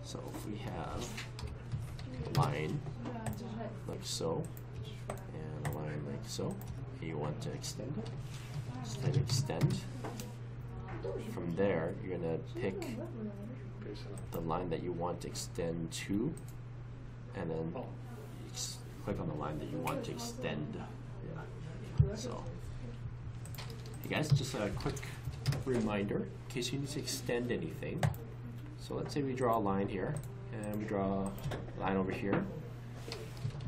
So if we have a line like so, and a line like so, and you want to extend it, just hit extend. From there, you're going to pick the line that you want to extend to, and then click on the line that you want to extend. Yeah. So, hey guys, just a quick reminder in case you need to extend anything. So let's say we draw a line here, and we draw a line over here.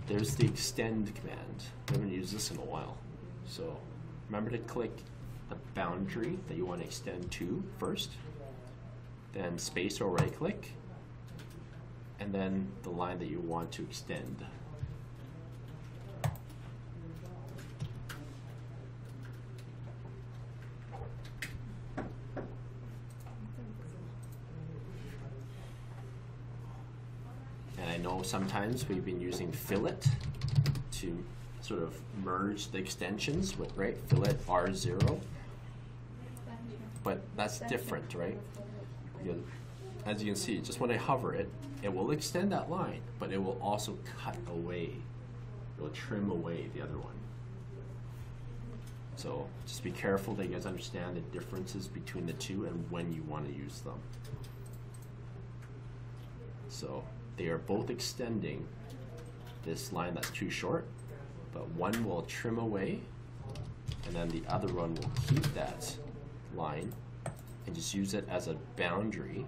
There's the extend command. We haven't used this in a while. So remember to click the boundary that you want to extend to first, then space or right click, and then the line that you want to extend. And I know sometimes we've been using fillet to sort of merge the extensions with, right, fillet R0, but that's different, right? Because as you can see, just when I hover it, it will extend that line, but it will also cut away, it will trim away the other one. So just be careful that you guys understand the differences between the two and when you want to use them. So they are both extending this line that's too short, but one will trim away, and then the other one will keep that line and just use it as a boundary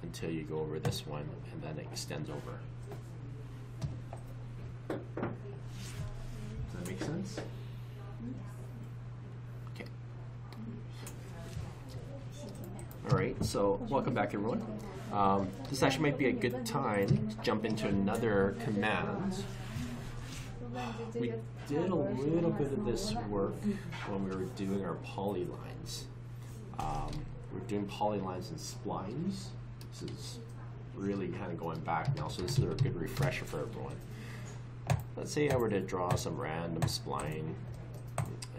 until you go over this one, and then it extends over. Does that make sense? Okay. All right, so welcome back everyone. This actually might be a good time to jump into another command. We did a little bit of this work when we were doing our polylines. We're doing polylines and splines. This is really kind of going back now, so this is a good refresher for everyone. Let's say I were to draw some random spline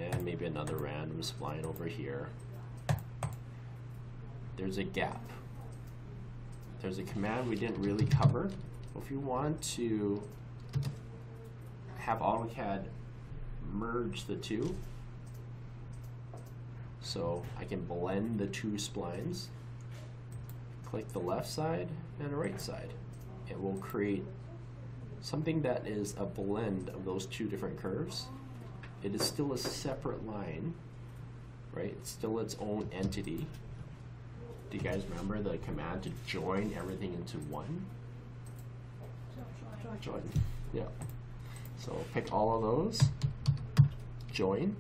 and maybe another random spline over here. There's a gap. There's a command we didn't really cover. If you want to have AutoCAD merge the two, so I can blend the two splines, click the left side and the right side. It will create something that is a blend of those two different curves. It is still a separate line, right? It's still its own entity. Do you guys remember the command to join everything into one? Join. Yeah. So pick all of those, join,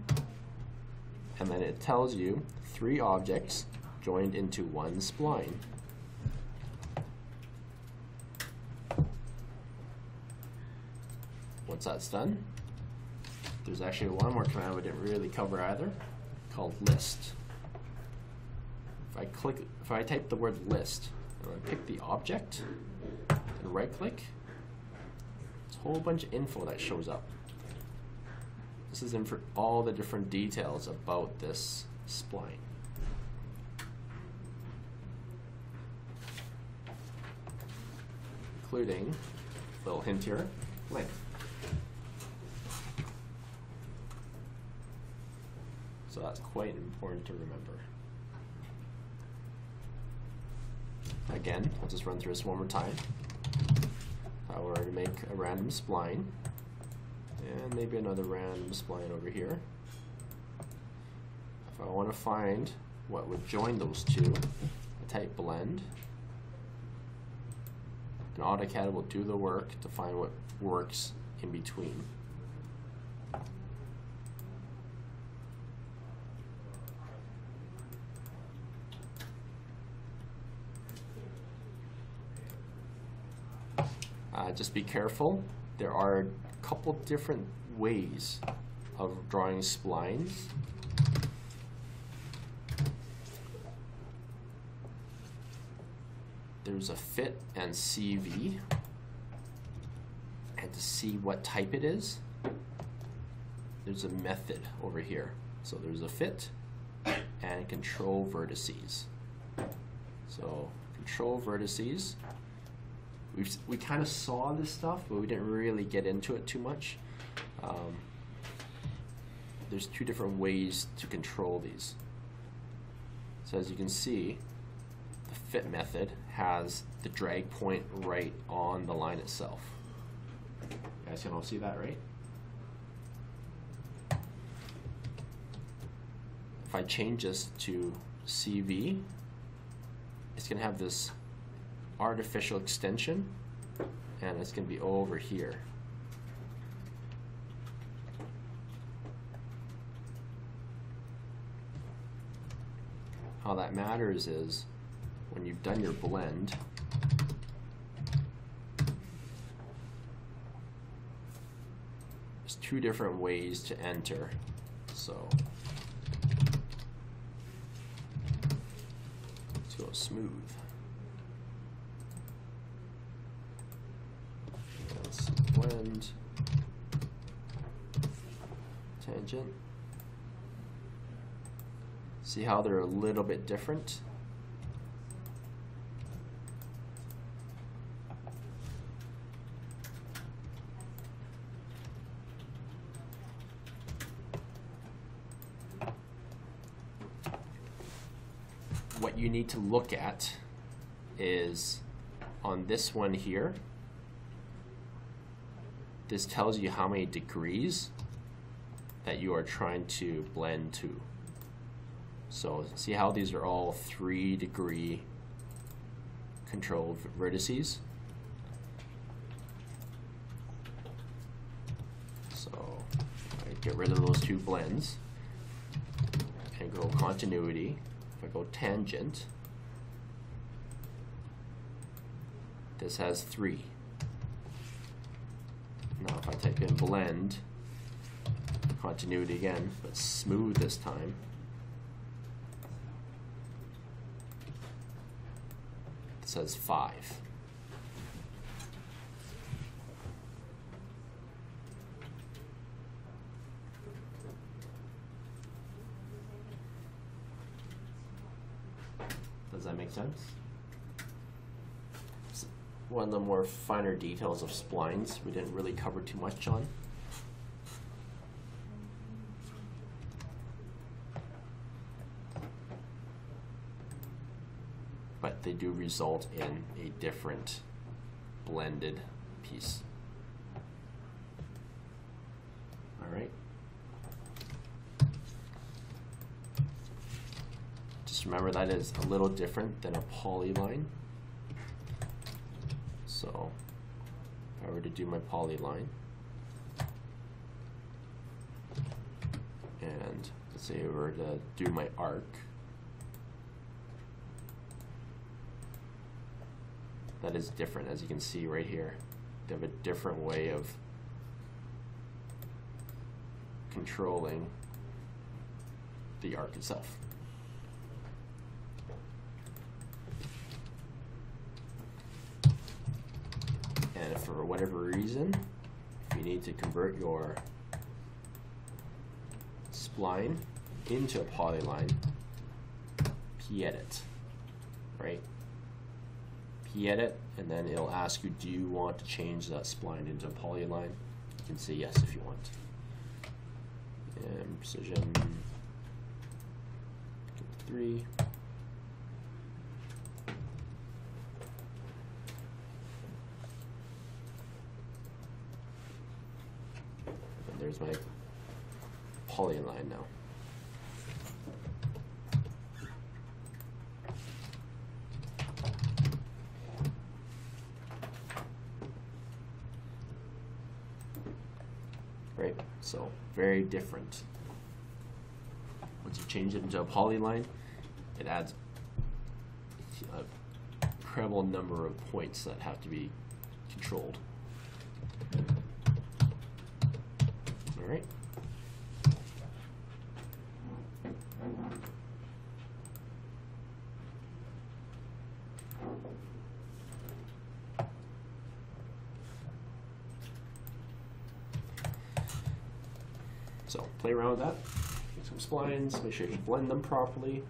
and then it tells you 3 objects joined into one spline. Once that's done, there's actually one more command we didn't really cover either, called list. If I type the word list, and I pick the object and right click, there's a whole bunch of info that shows up. This is in for all the different details about this spline. Including, little hint here, length. So that's quite important to remember. Again, I'll just run through this one more time. If I were to make a random spline, and maybe another random spline over here. If I want to find what would join those two, I type blend, and AutoCAD will do the work to find what works in between. Just be careful. There are a couple different ways of drawing splines. There's a fit and CV. And to see what type it is, there's a method over here. So there's a fit and control vertices. So control vertices we kind of saw this stuff, but we didn't really get into it too much. There's two different ways to control these. So as you can see, the fit method has the drag point right on the line itself. You guys can all see that, right? If I change this to CV, it's going to have this artificial extension, and it's going to be over here. How that matters is when you've done your blend, there's two different ways to enter. So let's go smooth. Let's blend, tangent. See how they're a little bit different? What you need to look at is on this one here, this tells you how many degrees that you are trying to blend to. So see how these are all 3-degree controlled vertices? So I get rid of those two blends and go continuity. If I go tangent, this has 3. Now if I type in blend, continuity again, but smooth this time, it says 5. Does that make sense? It's one of the more finer details of splines we didn't really cover too much on. But they do result in a different blended piece. All right. Just remember that is a little different than a polyline. So if I were to do my polyline, and let's say I were to do my arc, that is different, as you can see right here. They have a different way of controlling the arc itself. And if for whatever reason, if you need to convert your spline into a polyline, p-edit, right? P-edit, and then it'll ask you, do you want to change that spline into a polyline? You can say yes if you want. And precision 3. And there's my polyline now. Right, so very different. Once you change it into a polyline, it adds a incredible number of points that have to be controlled. All right. So play around with that. Make some splines, make sure you blend them properly.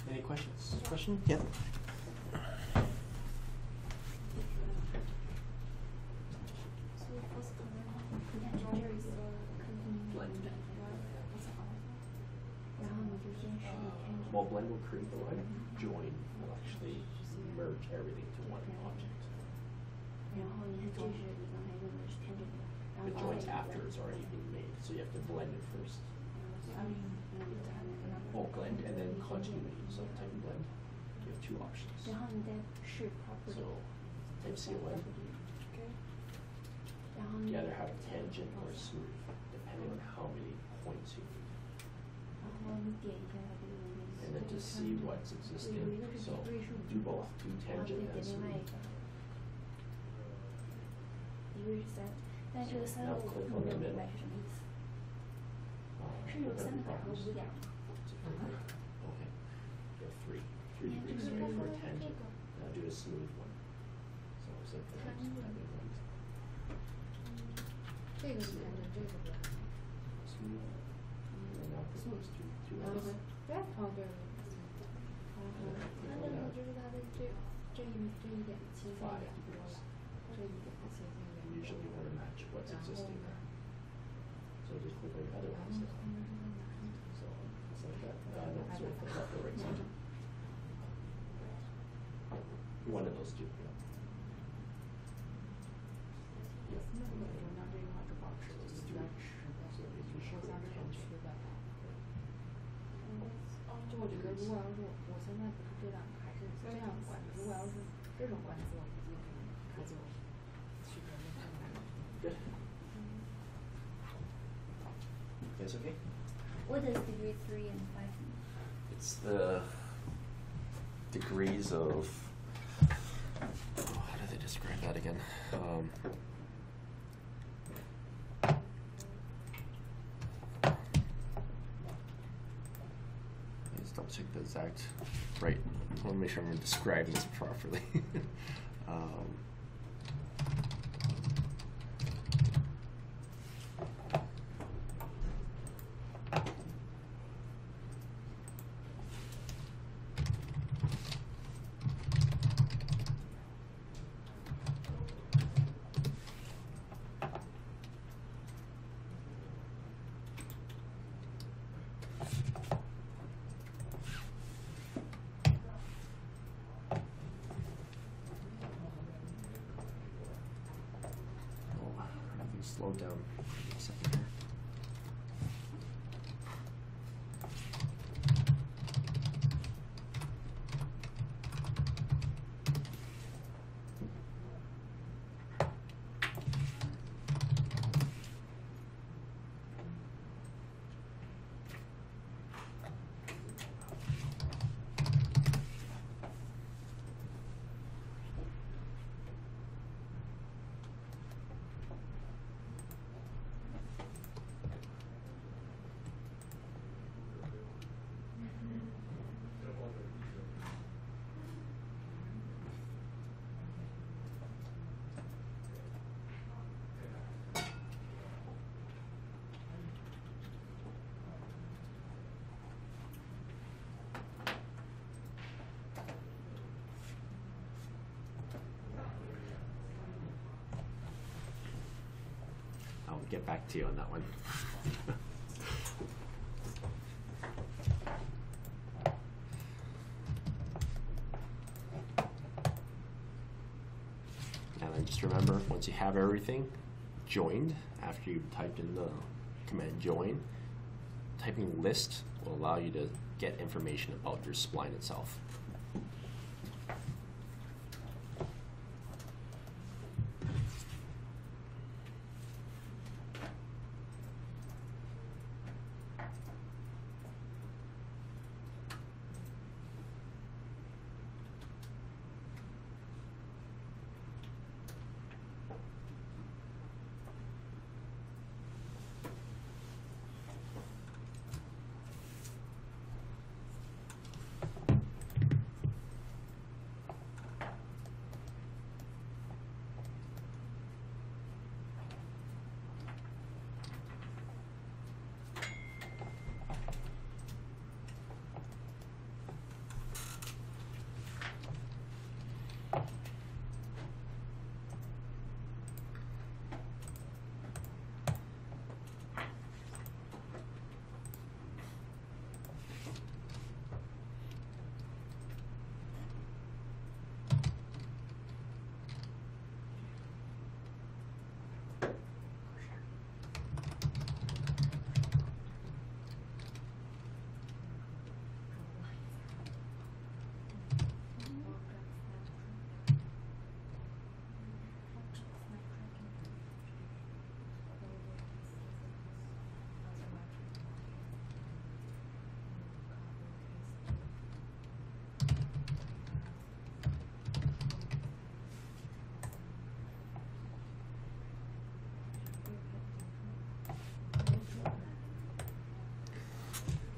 Any questions? Question? Yeah. Well, blend will create the line. Join will actually merge everything to one object. The join's after it's already been made, so you have to blend it first. Oh, blend and then continuity. So type blend. You have two options. So type CON. You either have tangent or smooth, depending on how many points you need. And then to see what's existing. So do both, do tangent and smooth. Now click on the middle. Okay. You have 3 degrees right for a tangent. Now do a smooth one. So it's like that. Smooth. And now propose two lines. 5 degrees. Usually you want to match what's existing there. So just click on the other ones now. So it's like that. No, sorry, the left or right side. One of those two. Yeah. Good. You guys okay? What does degree 3 and 5 mean? It's the degrees of, how do they describe that again? Let's double check the exact right. I want to make sure I'm describing this properly. Slow down a second here. I'll get back to you on that one. And then just remember, once you have everything joined, after you've typed in the command join, typing list will allow you to get information about your spline itself.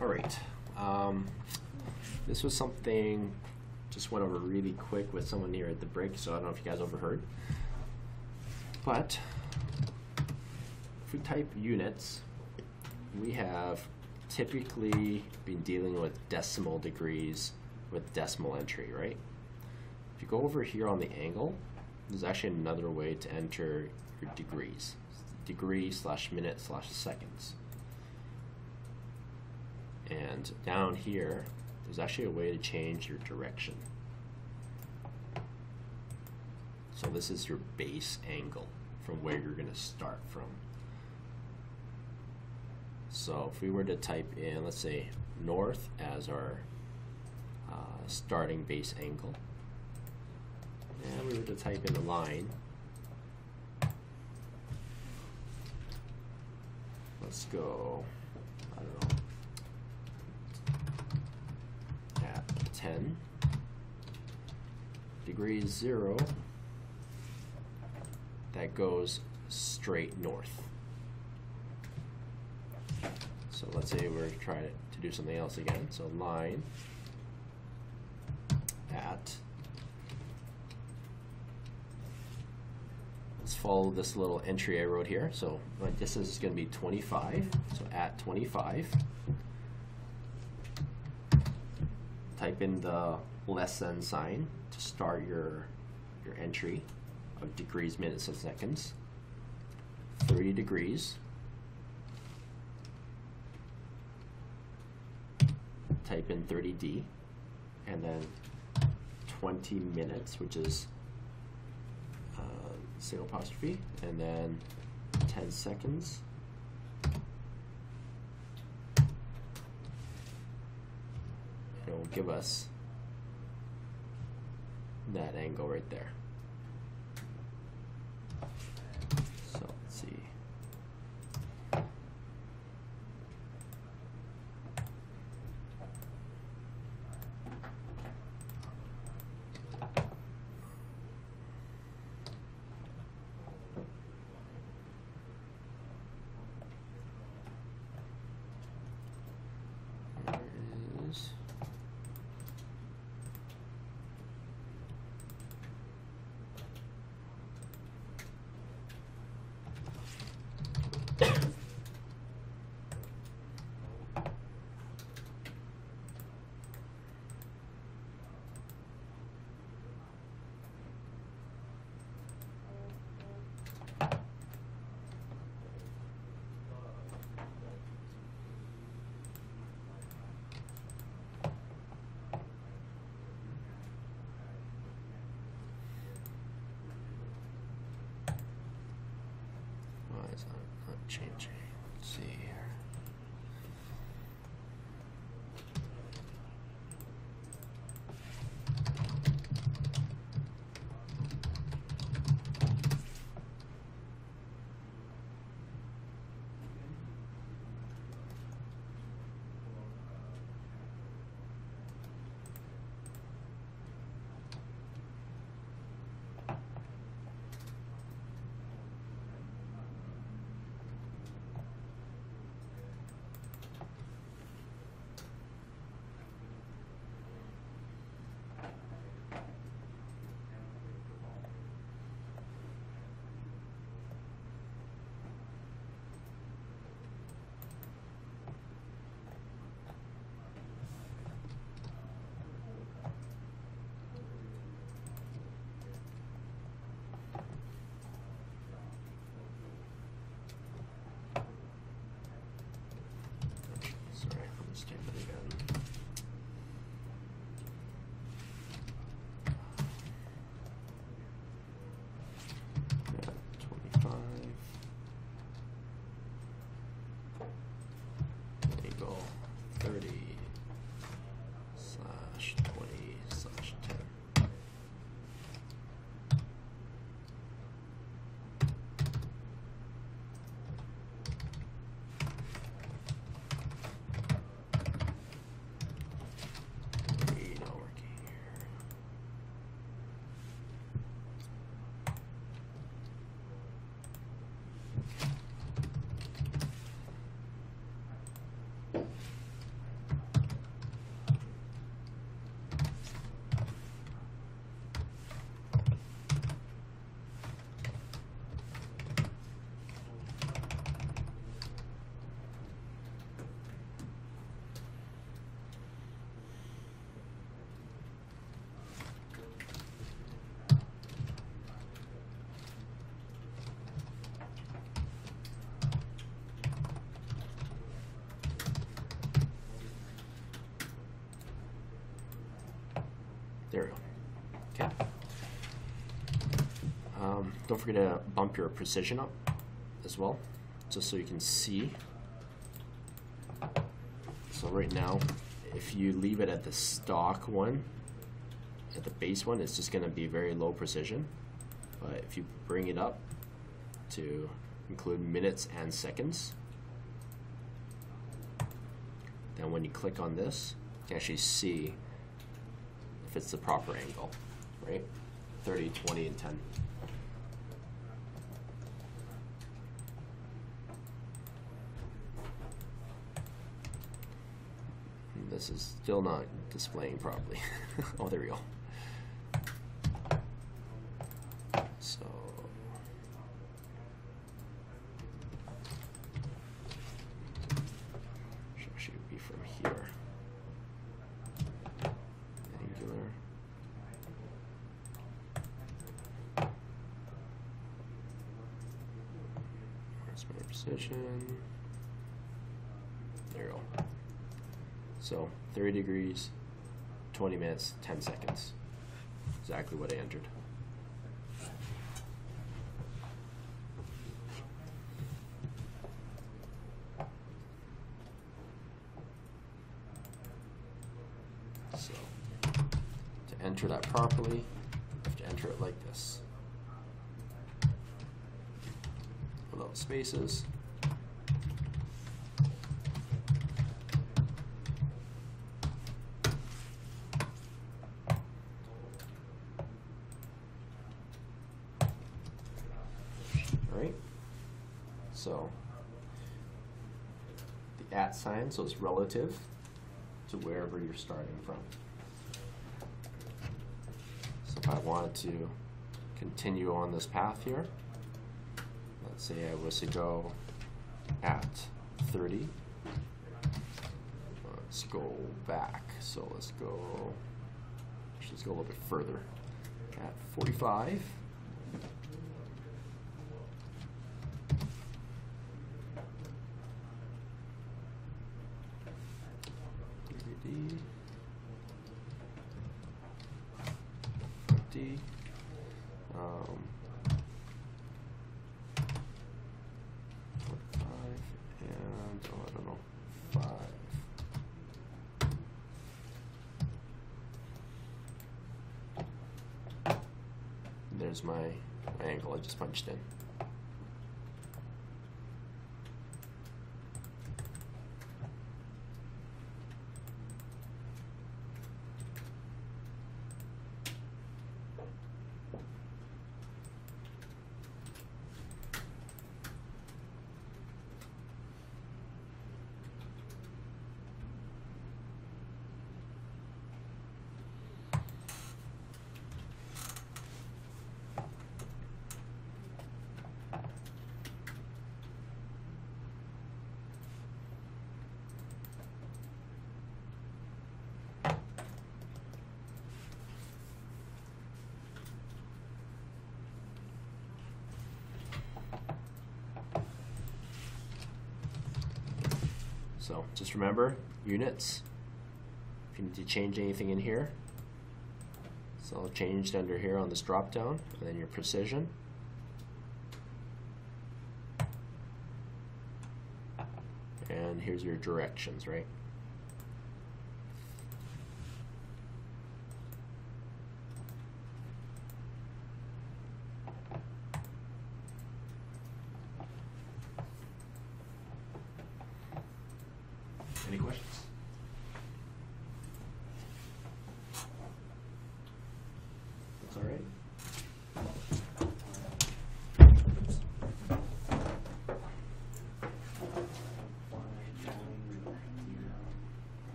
All right. This was something just went over really quick with someone here at the break, so I don't know if you guys overheard. But if we type units, we have typically been dealing with decimal degrees with decimal entry, right? If you go over here on the angle, there's actually another way to enter your degrees. Degree/minute/seconds. And down here, there's actually a way to change your direction. So this is your base angle from where you're going to start from. So if we were to type in, let's say, north as our starting base angle, and we were to type in a line, let's go, I don't know, at 10 degrees 0, that goes straight north. So let's say we're trying to do something else again. So line at, let's follow this little entry I wrote here. So my distance is going to be 25. So at 25, type in the less than sign to start your entry of degrees, minutes, and seconds. 30 degrees. Type in 30D, and then 20 minutes, which is single apostrophe, and then 10 seconds. It will give us that angle right there. So let's see. It's not changing. Let's see here. Don't forget to bump your precision up as well, just so you can see. So right now, if you leave it at the stock one, at the base one, it's just going to be very low precision. But if you bring it up to include minutes and seconds, then when you click on this, you can actually see if it's the proper angle, right? 30, 20, and 10. And this is still not displaying properly. Oh, there we go. So should be from here. Angular. Where's my precision? There we go. So 30 degrees, 20 minutes, 10 seconds. Exactly what I entered. So to enter that properly, you have to enter it like this, without spaces. Alright, so the @ sign, so it's relative to wherever you're starting from. So if I wanted to continue on this path here, let's say I was to go at 30, let's go back, so let's go a little bit further, at 45. There's my angle I just punched in. So just remember, units. If you need to change anything in here, it's all changed under here on this drop down, and then your precision. And here's your directions, right? Any questions? That's all right.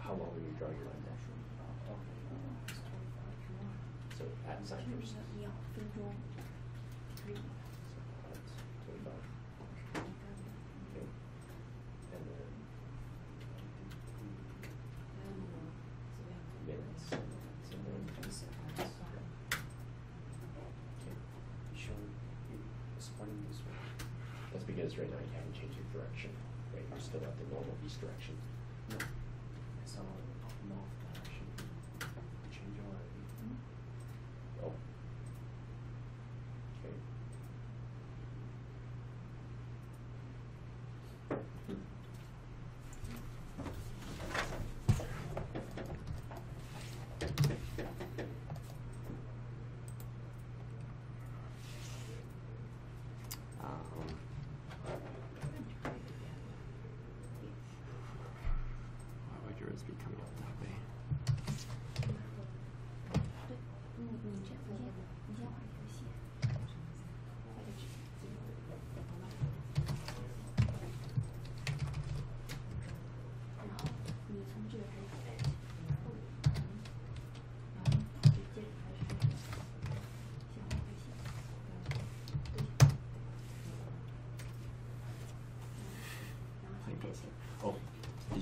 How long will you draw your line down? So at sign first. That's because right now you haven't changed your direction, right? You're still at the normal east direction. No, it's not north direction. Change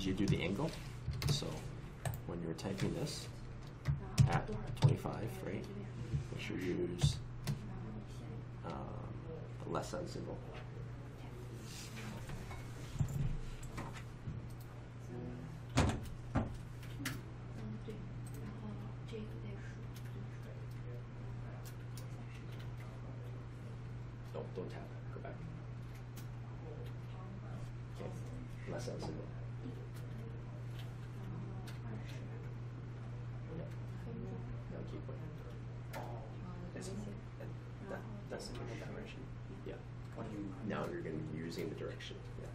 you do the angle. So when you're typing this at 25, right? Make sure you use the less than symbol. Don't tap. Go back. Okay. Less than symbol. Now keep going. That's the direction. Yeah. What do you? Now you're going to be using the direction. Yeah.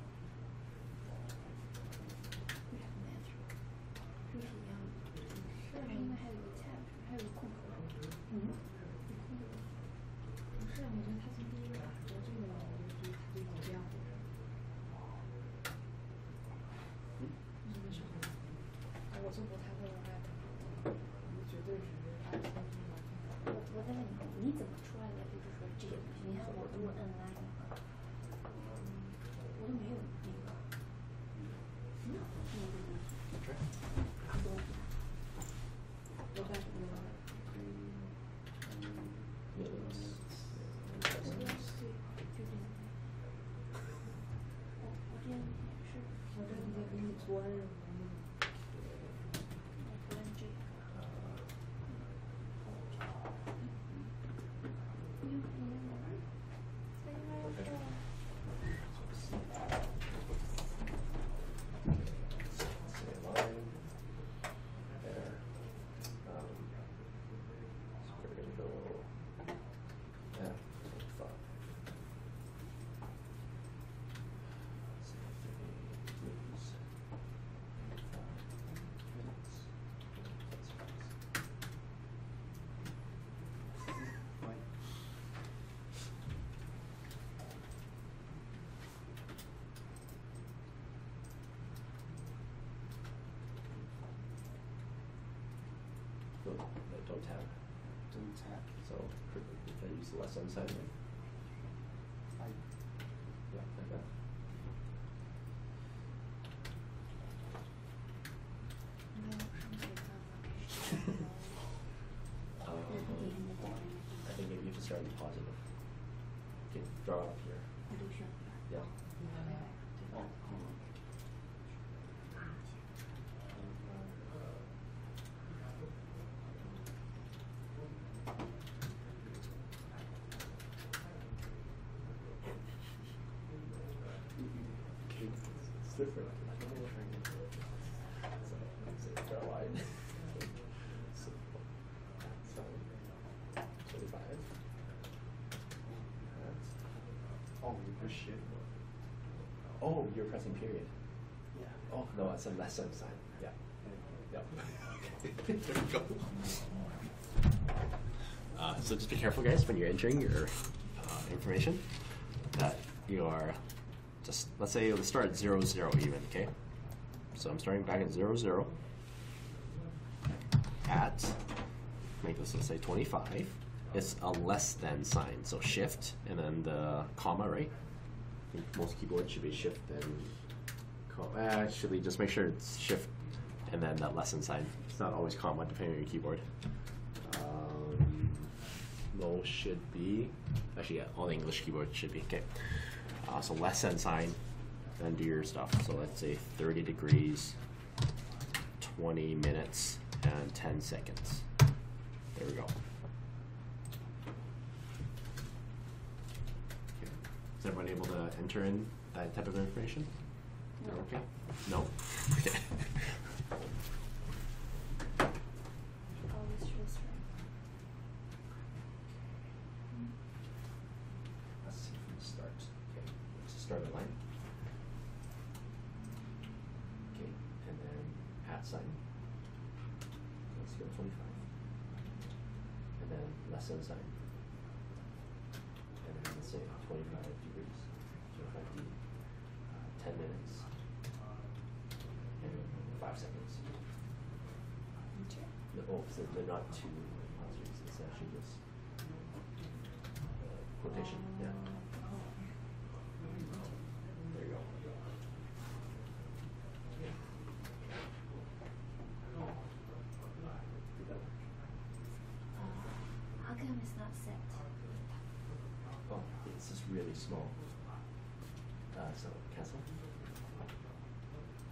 Don't tap. Don't tap. So I use the less than sign. Yeah, like that. I think maybe you have to start in positive. Okay, draw up here. Yeah. It's different. I don't know what I'm going to do. So, draw a line. So, 25. Oh, you push it. Oh, you're pressing period. Yeah. Oh, no, it's a less than sign. Yeah. Yep. There we go. So just be careful, guys, when you're entering your information, that you are just, let's say, let's start at 0, 0 even, okay? So I'm starting back at 0, 0. At, make this, let's say, 25. It's a less than sign, so shift, and then the comma, right? I think most keyboards should be shift and comma. Actually, just make sure it's shift and then that less than sign. It's not always comma, depending on your keyboard. Most should be, actually, yeah, all the English keyboards should be, okay. So less than sign, then do your stuff. So let's say 30 degrees, 20 minutes, and 10 seconds. There we go. Okay. Is everyone able to enter in that type of information? No. Okay? No? Okay. Let's see from the start. Okay, let's start a line. Okay, and then at sign. Let's go 25. And then less than sign. And then let's say 25 degrees, 25 D, 10 minutes, and 5 seconds. No, oh, so they're not two apostrophes, it's actually just quotation, yeah. There you go. set. Oh, it's just really small. So cancel.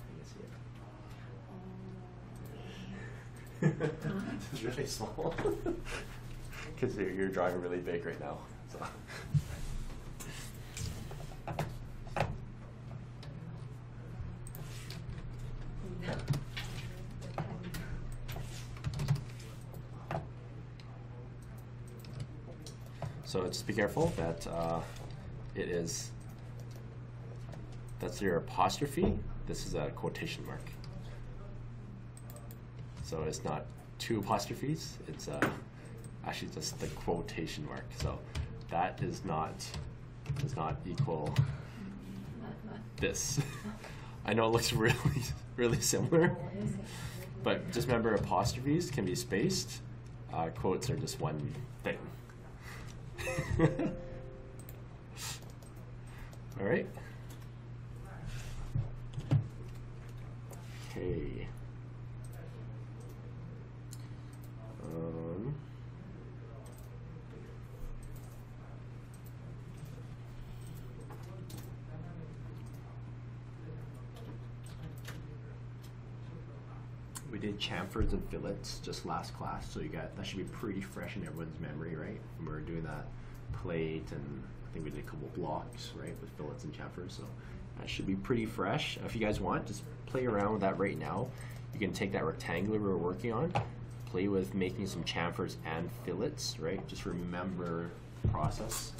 You can see it. It's really small. Because you're drawing really big right now. So. So just be careful that that's your apostrophe. This is a quotation mark. So it's not two apostrophes. It's actually just the quotation mark. So that does not equal this. I know it looks really similar, but just remember apostrophes can be spaced. Quotes are just one thing. All right. Okay. We did chamfers and fillets just last class, so that should be pretty fresh in everyone's memory, right? When we were doing that plate, and I think we did a couple blocks, right, with fillets and chamfers, so that should be pretty fresh. If you guys want, just play around with that right now. You can take that rectangular we were working on, play with making some chamfers and fillets, right? Just remember the process.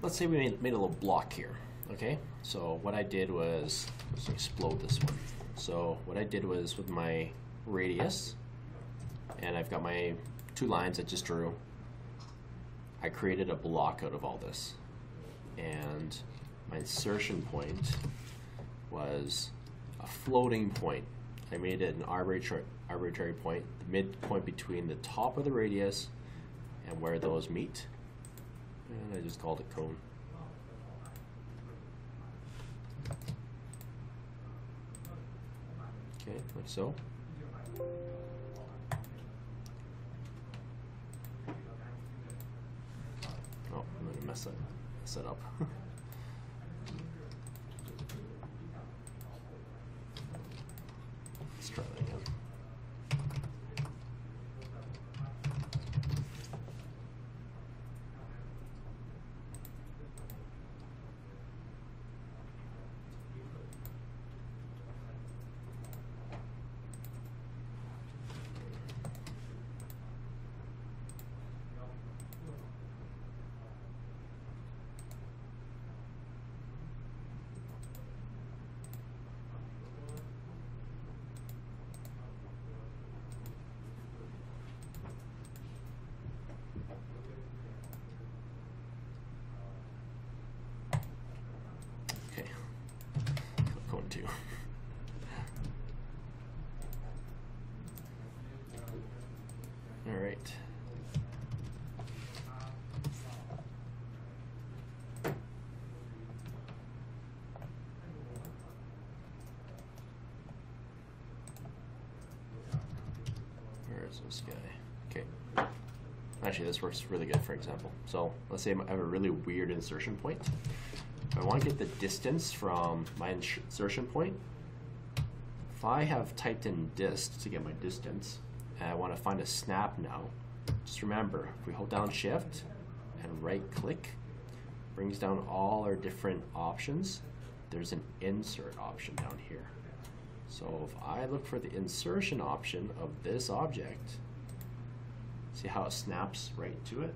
Let's say we made a little block here, okay? So what I did was, let's explode this one. So what I did was with my radius, and I've got my two lines I just drew, I created a block out of all this. And my insertion point was a floating point. I made it an arbitrary point, the midpoint between the top of the radius and where those meet. And I just called it cone. Okay, like so. Oh, I'm gonna mess that up. Let's try that again. Cone 2. All right. Where is this guy? Okay. Actually, this works really good, for example. So let's say I have a really weird insertion point. If I want to get the distance from my insertion point, if I have typed in dist to get my distance, and I want to find a snap now, just remember, if we hold down Shift and right click, brings down all our different options, there's an insert option down here. So if I look for the insertion option of this object, see how it snaps right to it?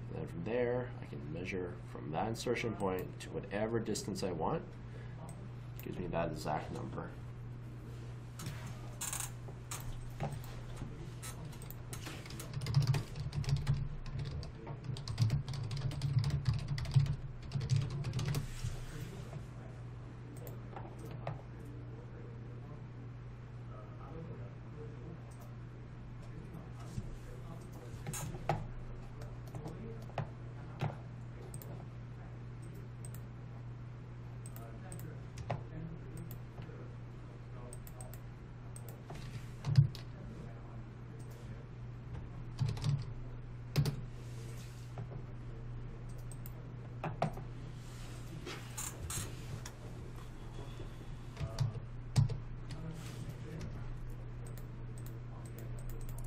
And then from there, I can measure from that insertion point to whatever distance I want. It gives me that exact number.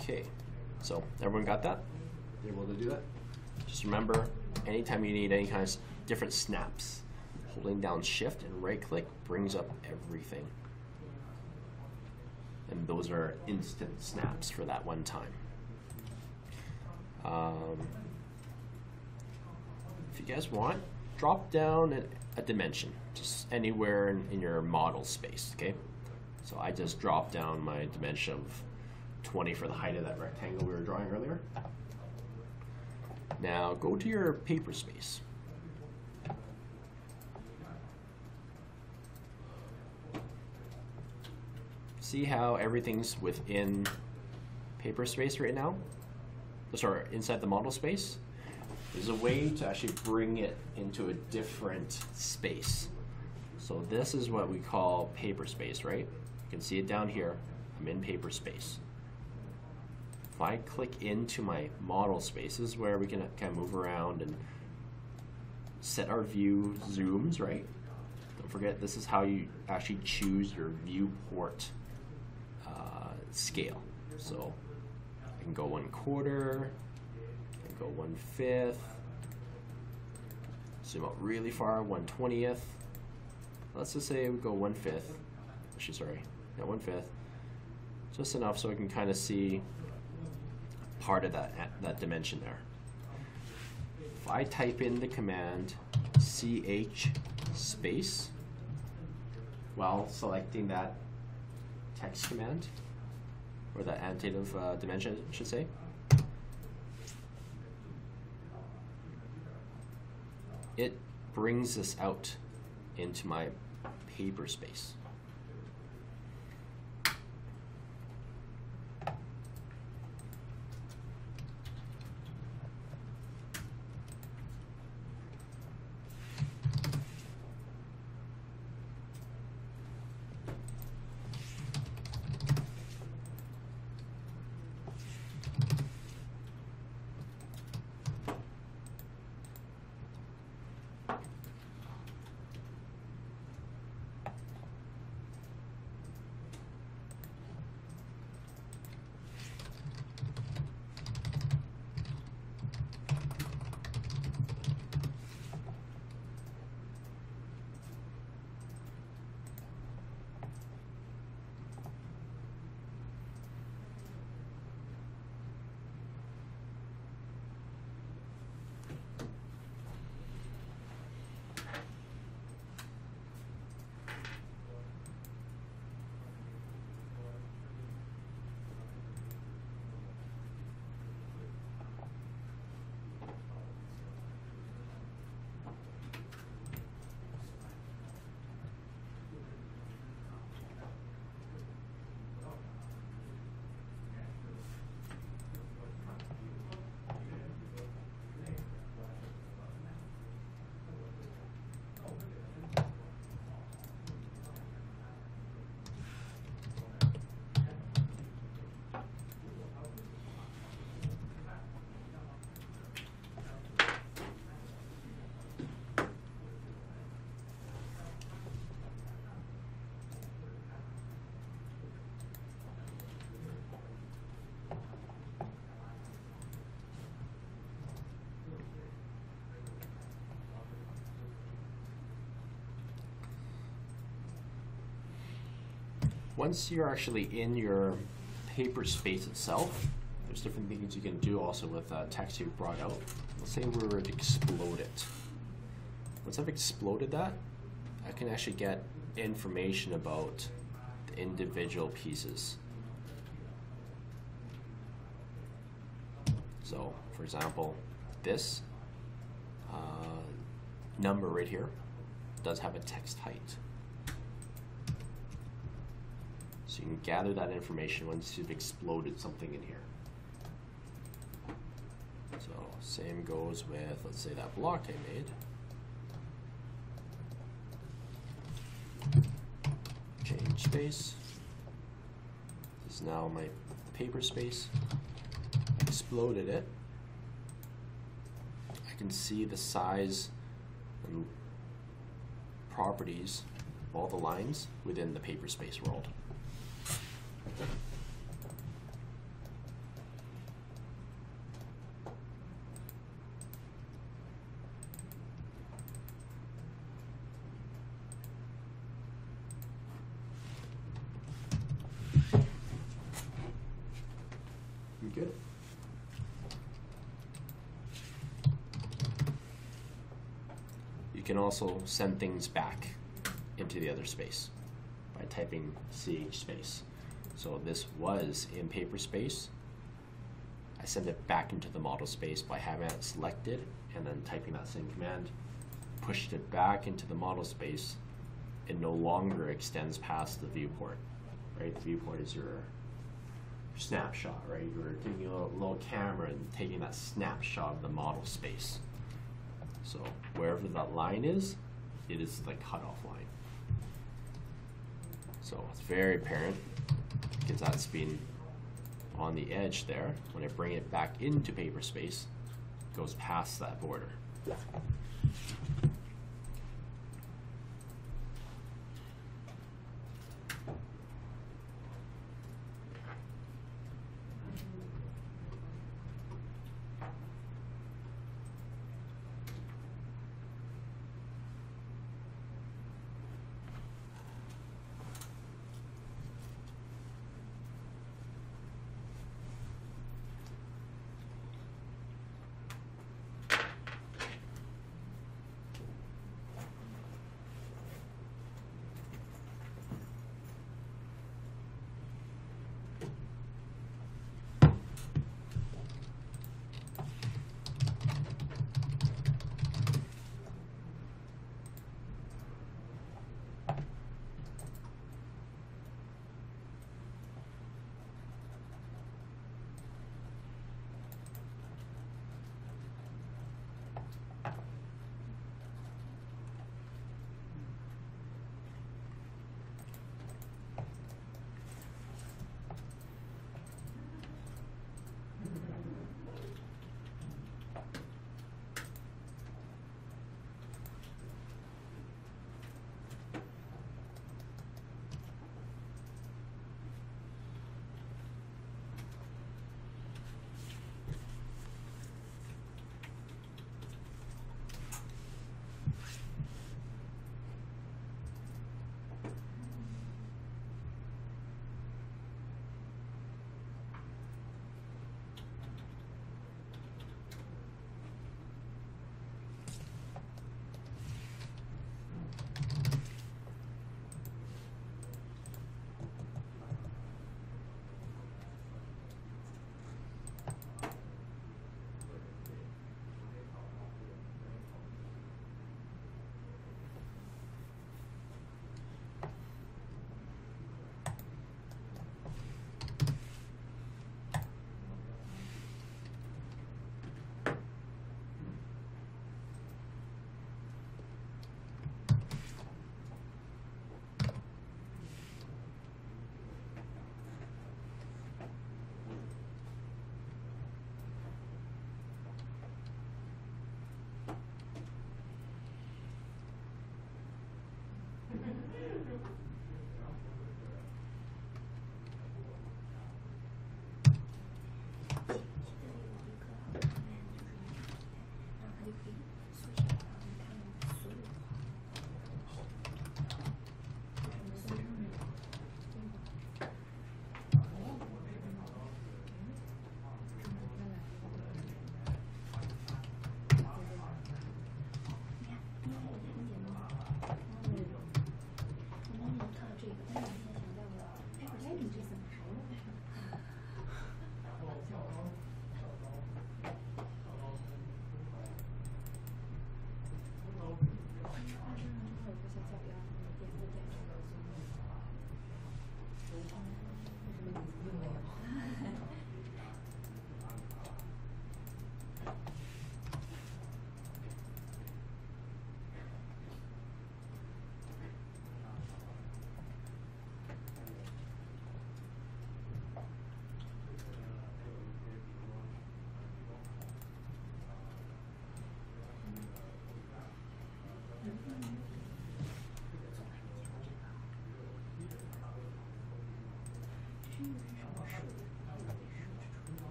Okay, so everyone got that? You're able to do that? Just remember, anytime you need any kind of different snaps, holding down Shift and right click brings up everything. And those are instant snaps for that one time. If you guys want, drop down a dimension, just anywhere in your model space, okay? So I just dropped down my dimension of 20 for the height of that rectangle we were drawing earlier. Now go to your paper space. See how everything's within paper space right now? Sorry, inside the model space. There's a way to actually bring it into a different space. So this is what we call paper space, right? You can see it down here. I'm in paper space. If I click into my model spaces where we can kind of move around and set our view zooms, right? Don't forget, this is how you actually choose your viewport scale. So I can go 1/4, I can go 1/5, zoom out really far, 1/20th. Let's just say we go 1/5. Actually, sorry, yeah, 1/5. Just enough so I can kind of see part of that dimension there. If I type in the command ch space while selecting that text command, or that annotative dimension, I should say, it brings this out into my paper space. Once you're actually in your paper space itself, there's different things you can do also with text you've brought out. Let's say we were to explode it. Once I've exploded that, I can actually get information about the individual pieces. So, for example, this number right here does have a text height. So you can gather that information once you've exploded something in here. So same goes with, let's say, that block I made. Change space. This is now my paper space. Exploded it. I can see the size and properties of all the lines within the paper space world. You good? You can also send things back into the other space by typing CH space. So this was in paper space. I send it back into the model space by having it selected and then typing that same command, pushed it back into the model space. It no longer extends past the viewport, right? The viewport is your snapshot, right? You're taking a little camera and taking that snapshot of the model space. So wherever that line is, it is the cutoff line. So it's very apparent because that's been on the edge there. When I bring it back into paper space, it goes past that border.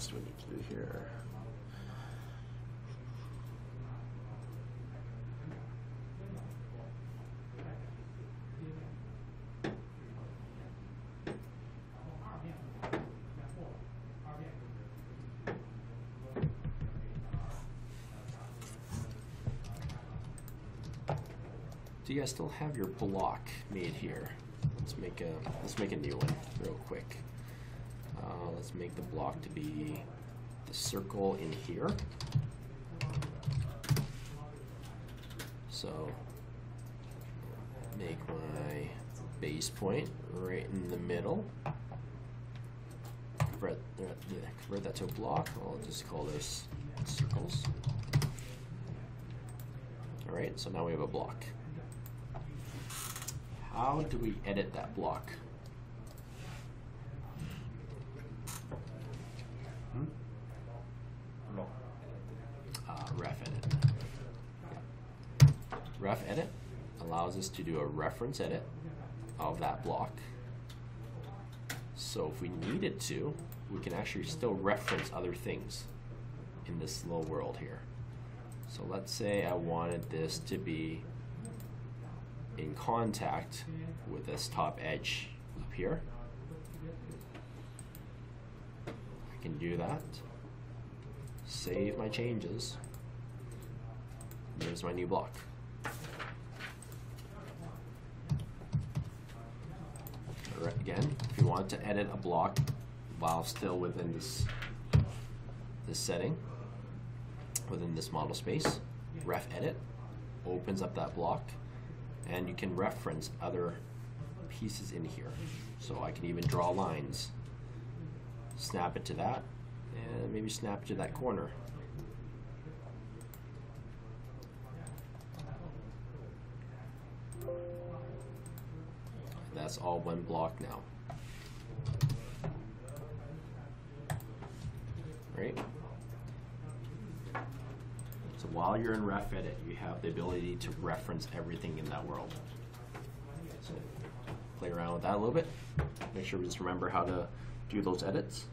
else do we need to do here? Do you guys still have your block made here? Let's make a new one real quick. Let's make the block to be the circle in here. So make my base point right in the middle. Convert that to a block. I'll just call this circles. All right, so now we have a block. How do we edit that block? Ref edit. Yeah. Ref edit allows us to do a reference edit of that block. So if we needed to, we can actually still reference other things in this little world here. So let's say I wanted this to be in contact with this top edge up here. I can do that. Save my changes. There's my new block. Right, again, if you want to edit a block while still within this setting, within this model space, ref edit opens up that block, and you can reference other pieces in here. So I can even draw lines, snap it to that, and maybe snap it to that corner. That's all one block now. Right? So while you're in ref edit, you have the ability to reference everything in that world. So play around with that a little bit. Make sure we just remember how to do those edits.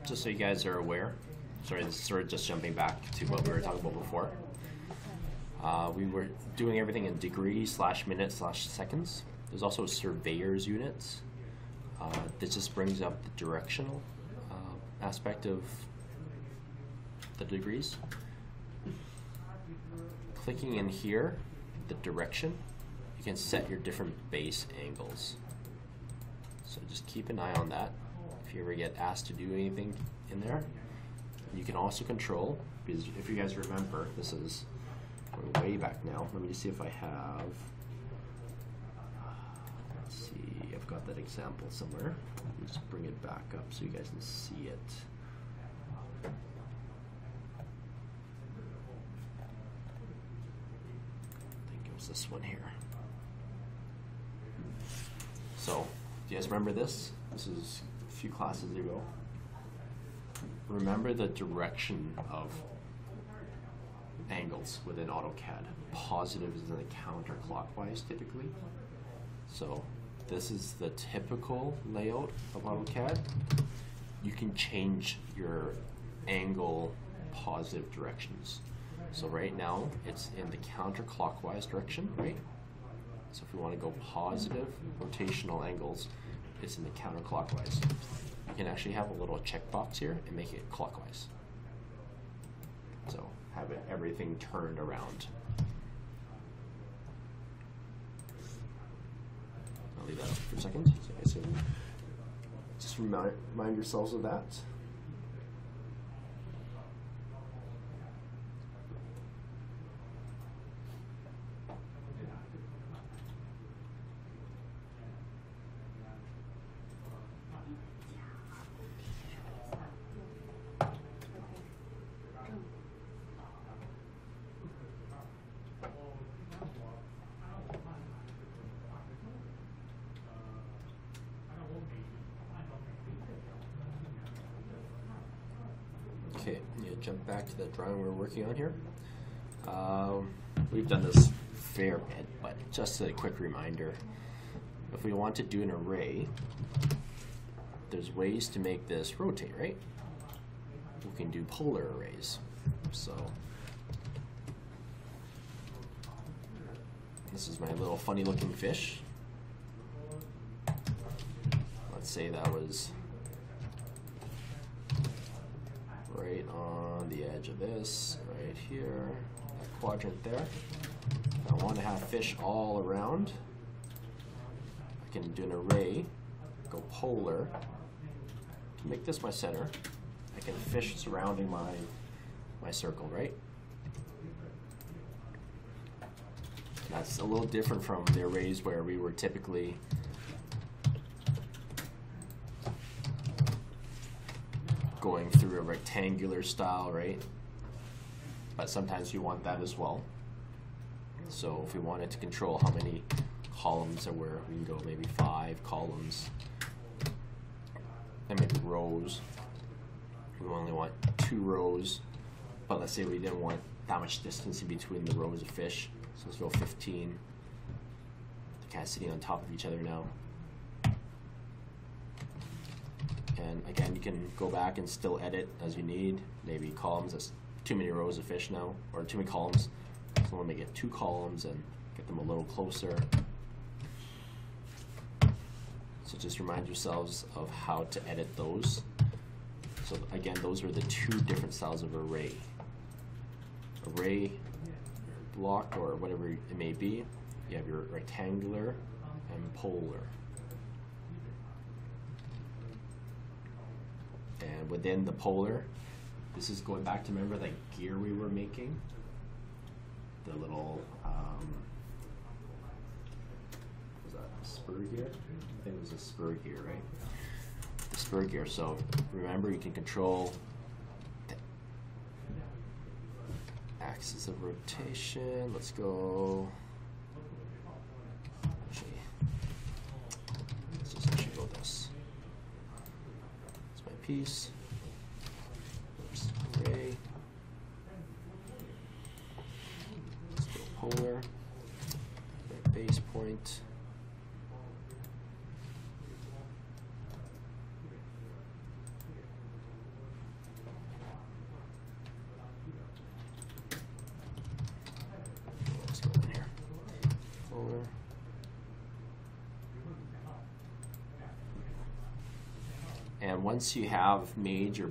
Just so you guys are aware, sorry, this is sort of just jumping back to what we were talking about before. We were doing everything in degrees / minutes / seconds. There's also surveyor's units. This just brings up the directional aspect of the degrees. Clicking in here, the direction, you can set your different base angles. So just keep an eye on that. If you ever get asked to do anything in there, you can also control, because if you guys remember, this is going way back now. Let me just see if I have, let's see, I've got that example somewhere. Let me just bring it back up so you guys can see it. I think it was this one here. So, do you guys remember this? This is a few classes ago. Remember the direction of angles within AutoCAD. Positive is in the counterclockwise typically. So this is the typical layout of AutoCAD. You can change your angle positive directions. So right now it's in the counterclockwise direction, right? So if we want to go positive rotational angles, it's in the counterclockwise. You can actually have a little checkbox here and make it clockwise. So have everything turned around. I'll leave that up for a second. So you guys can just remind yourselves of that. Okay, you jump back to the drawing we're working on here. We've done this fair bit, but just a quick reminder. If we want to do an array, there's ways to make this rotate, right? We can do polar arrays. So this is my little funny looking fish. Let's say that was right on the edge of this, right here, that quadrant there. If I want to have fish all around, I can do an array, go polar. To make this my center, I can fish surrounding my circle, right? That's a little different from the arrays where we were typically going through a rectangular style, right? But sometimes you want that as well. So if we wanted to control how many columns there were, we can go maybe 5 columns and maybe rows. We only want 2 rows, but let's say we didn't want that much distance in between the rows of fish. So let's go 15. They're kind of sitting on top of each other now. And again, you can go back and still edit as you need. Maybe columns, that's too many rows of fish now, or too many columns. So let me get 2 columns and get them a little closer. So just remind yourselves of how to edit those. So again, those are the 2 different styles of array. Array, block, or whatever it may be. You have your rectangular and polar. And within the polar, this is going back to, remember that gear we were making? The little, was that a spur gear? I think it was a spur gear, right? The spur gear. So remember, you can control the axis of rotation. Let's go, actually, let's just actually go this. It's my piece. Oops, array. Let's go polar. My base point. once you have made your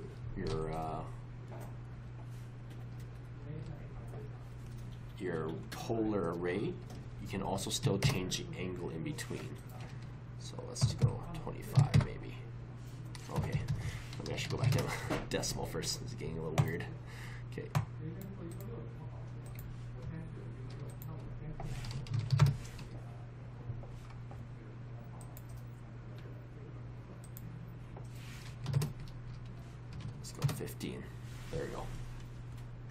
polar array, you can also still change the angle in between. So let's go 25 maybe. Okay, maybe I should go back to decimal first. It's getting a little weird. Okay. Let's go 15. There we go.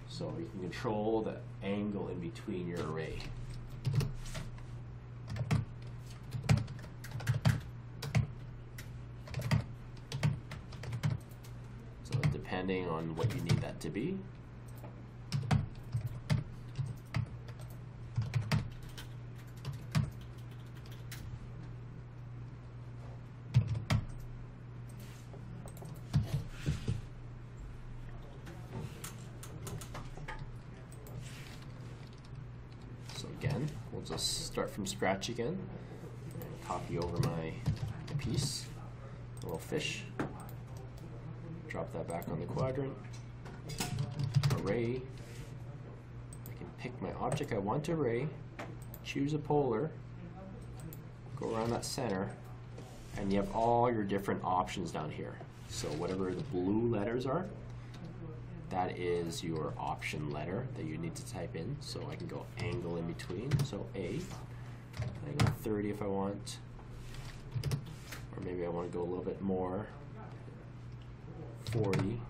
So you can control the angle in between your array. So depending on what you need that to be. Again, we'll just start from scratch again and copy over my piece, a little fish, drop that back on the quadrant, array. I can pick my object I want to array, choose a polar, go around that center, and you have all your different options down here. So whatever the blue letters are, that is your option letter that you need to type in. So I can go angle in between, so A. I go 30 if I want, or maybe I want to go a little bit more, 40,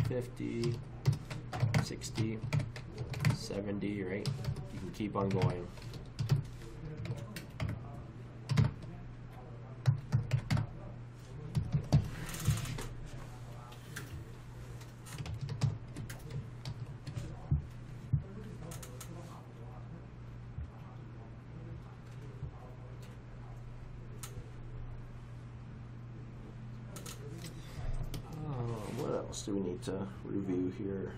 50, 60, 70, right? You can keep on going. What else do we need to review here?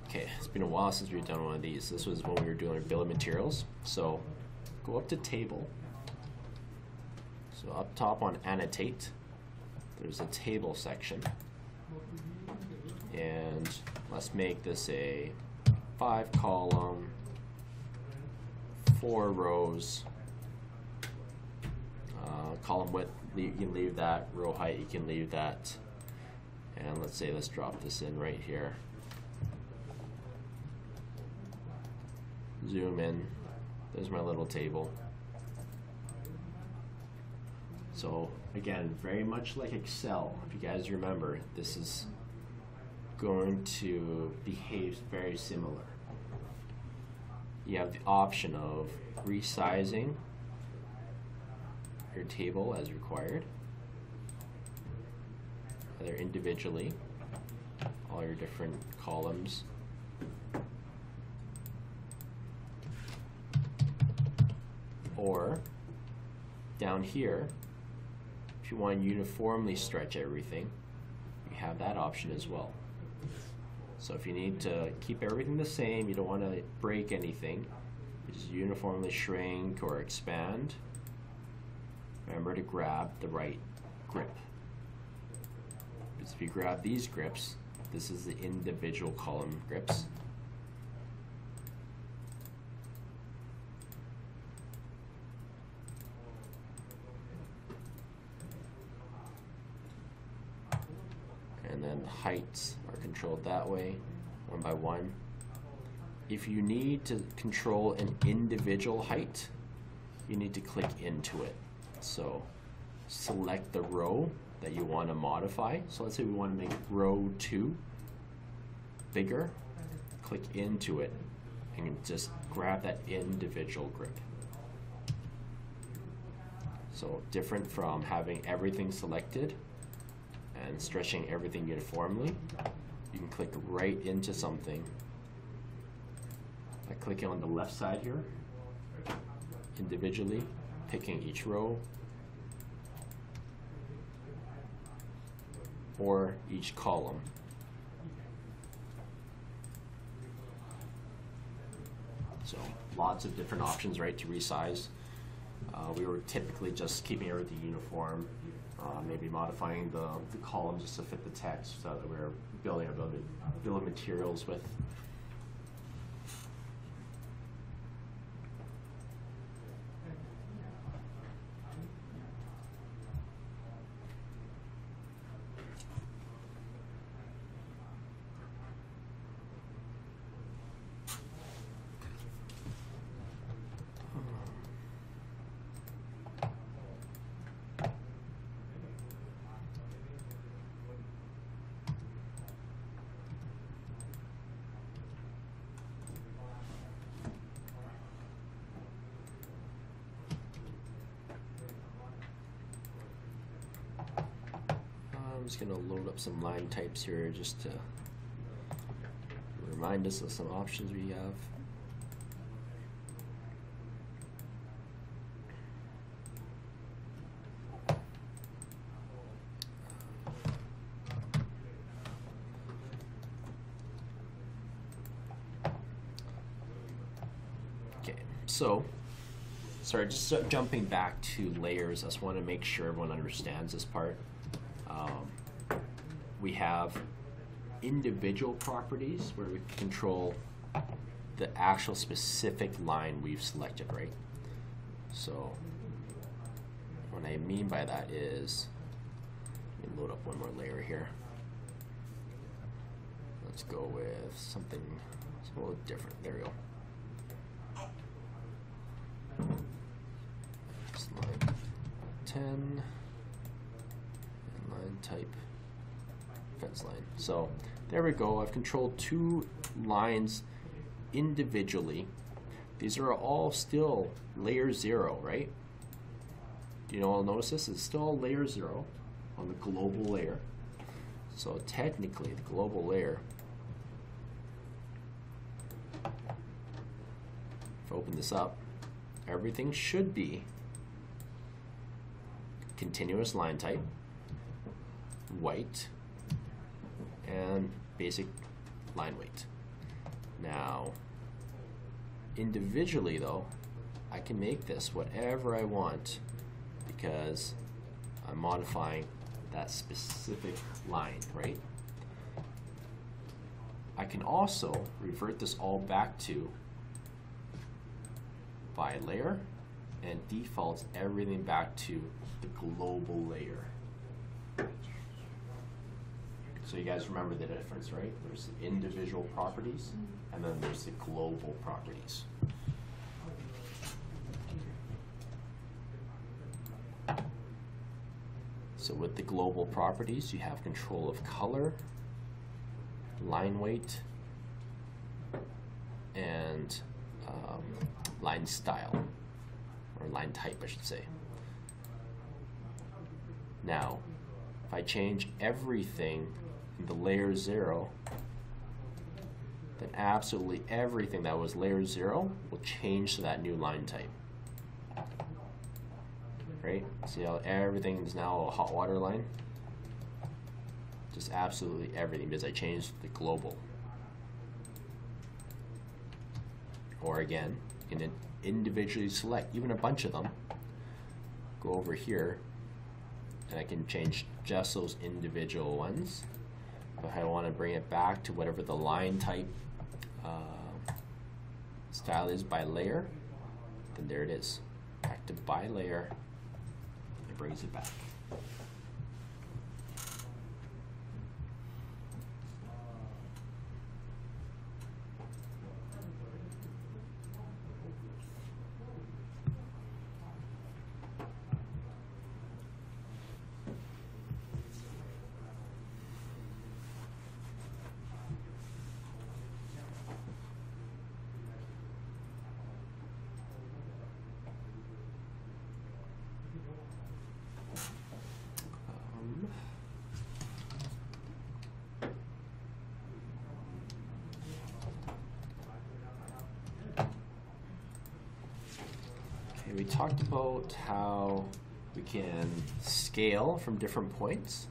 Okay, it's been a while since we've done one of these. This was when we were doing our bill of materials. So go up to table. So up top on annotate, there's a table section. And let's make this a 5-column, 4 rows, column width, you can leave that, row height, you can leave that, and let's say, let's drop this in right here. Zoom in, there's my little table. So again, very much like Excel, if you guys remember, this is going to behave very similar. You have the option of resizing your table as required, either individually, all your different columns, or down here, if you want to uniformly stretch everything, you have that option as well. So if you need to keep everything the same, you don't want to break anything, just uniformly shrink or expand, remember to grab the right grip. Because if you grab these grips, this is the individual column grips. And then the heights are controlled that way, one by one. If you need to control an individual height, you need to click into it. So select the row that you want to modify. So let's say we want to make row 2 bigger. Click into it and just grab that individual grip. So different from having everything selected and stretching everything uniformly, you can click right into something. By clicking on the left side here, individually, picking each row or each column. lots of different options, right, to resize. We were typically just keeping everything uniform, maybe modifying the columns just to fit the text so that we were building a bill of materials with. I'm just going to load up some line types here just to remind us of some options we have. Okay, so sorry, just jumping back to layers, I just want to make sure everyone understands this part. We have individual properties where we control the actual specific line we've selected, right? So what I mean by that is, let me load up one more layer here. Let's go with something a little different. There we go. It's line 10 and line type. Fence line. So there we go. I've controlled two lines individually. These are all still layer 0, right? Do you know, I'll notice this is still layer 0 on the global layer. So technically the global layer, if I open this up, everything should be continuous line type, white, and basic line weight. Now, individually though, I can make this whatever I want because I'm modifying that specific line, right? I can also revert this all back to by layer and defaults everything back to the global layer. So you guys remember the difference, right? There's the individual properties, and then there's the global properties. So with the global properties, you have control of color, line weight, and line style, or line type, I should say. Now, if I change everything in the layer 0, then absolutely everything that was layer 0 will change to that new line type. Right? See how everything is now a hot water line? Just absolutely everything because I changed the global. Or again, you can individually select even a bunch of them. Go over here and I can change just those individual ones. If I want to bring it back to whatever the line type style is by layer, then there it is. Back to by layer, it brings it back. We talked about how we can scale from different points.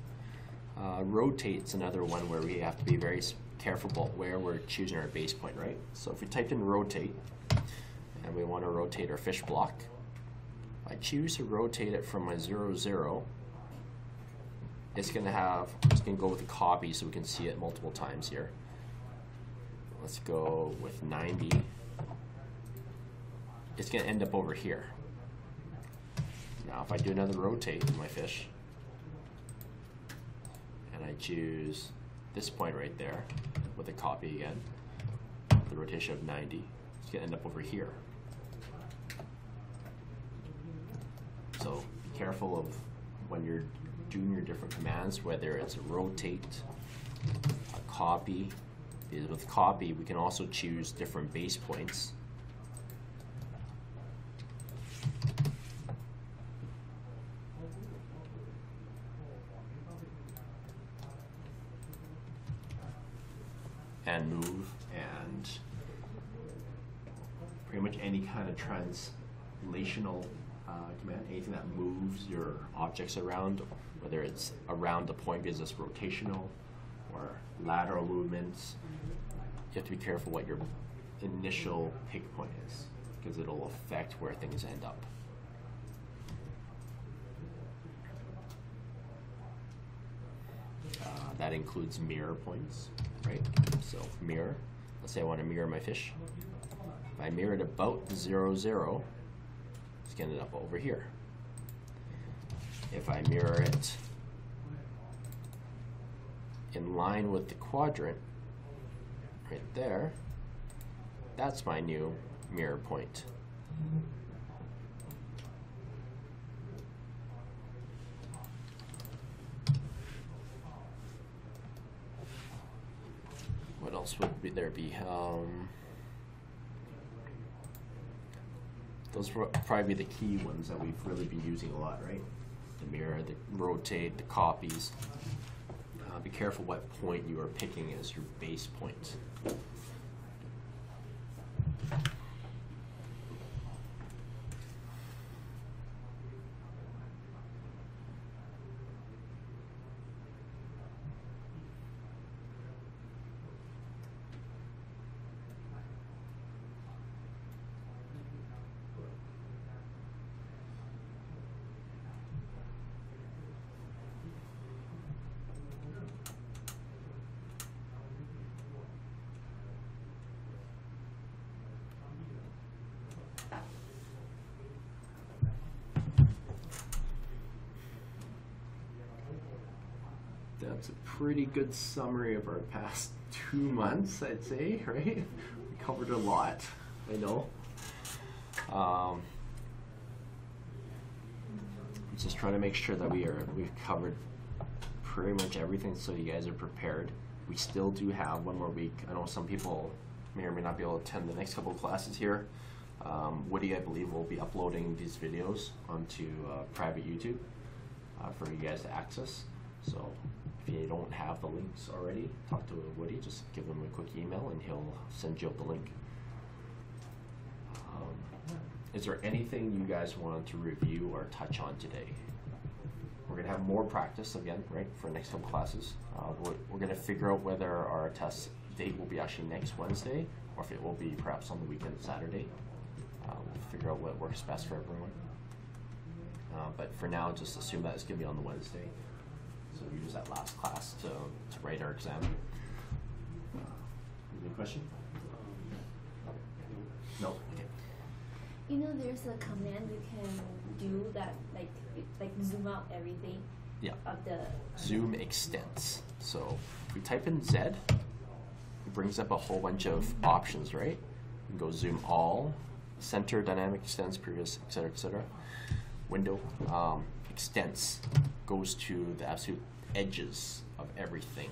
Rotate's another one where we have to be very careful about where we're choosing our base point, right? So if we typed in rotate and we want to rotate our fish block. I choose to rotate it from my 0, 0. It's going to go with a copy so we can see it multiple times here. Let's go with 90. It's going to end up over here. Now if I do another rotate in my fish, and I choose this point right there with a copy again, the rotation of 90, it's going to end up over here. So be careful of when you're doing your different commands, whether it's a rotate, a copy. Because with copy, we can also choose different base points. And move, and pretty much any kind of translational command, anything that moves your objects around, whether it's around the point because it's rotational or lateral movements. You have to be careful what your initial pick point is because it'll affect where things end up. That includes mirror points, right? So mirror, let's say I want to mirror my fish. If I mirror it about 0, 0, it's going to end up over here. If I mirror it in line with the quadrant right there, that's my new mirror point. What else would there be? Those would probably be the key ones that we've really been using a lot, right? The mirror, the rotate, the copies. Be careful what point you are picking as your base point. That's a pretty good summary of our past 2 months, I'd say, right? We covered a lot, I know. Just trying to make sure that we've covered pretty much everything so you guys are prepared. We still do have 1 more week. I know some people may or may not be able to attend the next couple of classes here. Woody, I believe, will be uploading these videos onto private YouTube for you guys to access. So if you don't have the links already, talk to Woody, just give him a quick email and he'll send you out the link. Is there anything you guys want to review or touch on today? We're going to have more practice again, right, for next couple classes. We're going to figure out whether our test date will be actually next Wednesday or if it will be perhaps on the weekend, Saturday. We'll figure out what works best for everyone. But for now, just assume that it's going to be on the Wednesday. So we use that last class to write our exam. Any question? No? Okay. You know, there's a command you can do that, like zoom out everything. Yeah. Of the Zoom extents. So if we type in Z, it brings up a whole bunch of options, right? You can go zoom all, center, dynamic extents, previous, etc., etc. Window. Extents goes to the absolute edges of everything.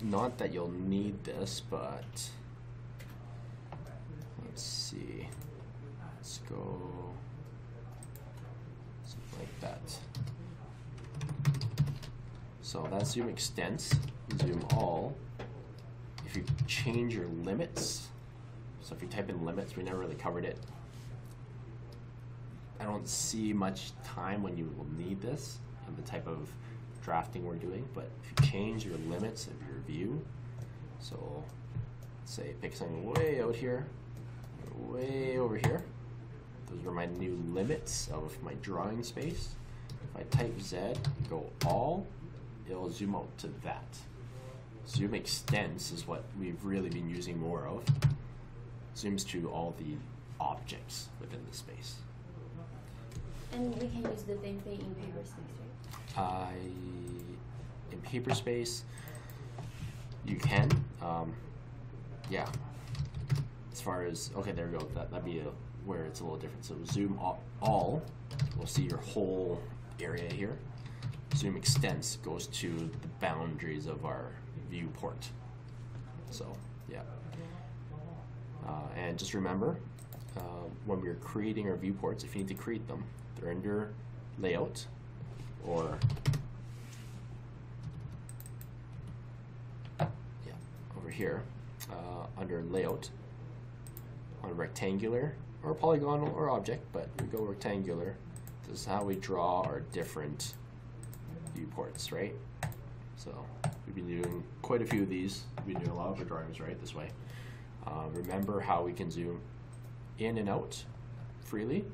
not that you'll need this, but let's see. Let's go something like that. So that zoom extends, zoom all. If you change your limits, so if you type in limits, we never really covered it. I don't see much time when you will need this and the type of drafting we're doing, but if you change your limits of your view, so let's say pick something way out here, way over here, those are my new limits of my drawing space. If I type Z, go all, it'll zoom out to that. Zoom extends is what we've really been using more of. Zooms to all the objects within the space. And we can use the same thing in paper space, right? In paper space, you can. Yeah. As far as, okay, there we go. That'd be where it's a little different. So zoom all, we'll see your whole area here. Zoom extends goes to the boundaries of our viewport. So, yeah. And just remember, when we're creating our viewports, if you need to create them, they're under layout or over here under layout on rectangular or polygonal or object, but we go rectangular. This is how we draw our different viewports, right? So we've been doing quite a few of these. We've been doing a lot of our drawings right this way. Remember how we can zoom in and out freely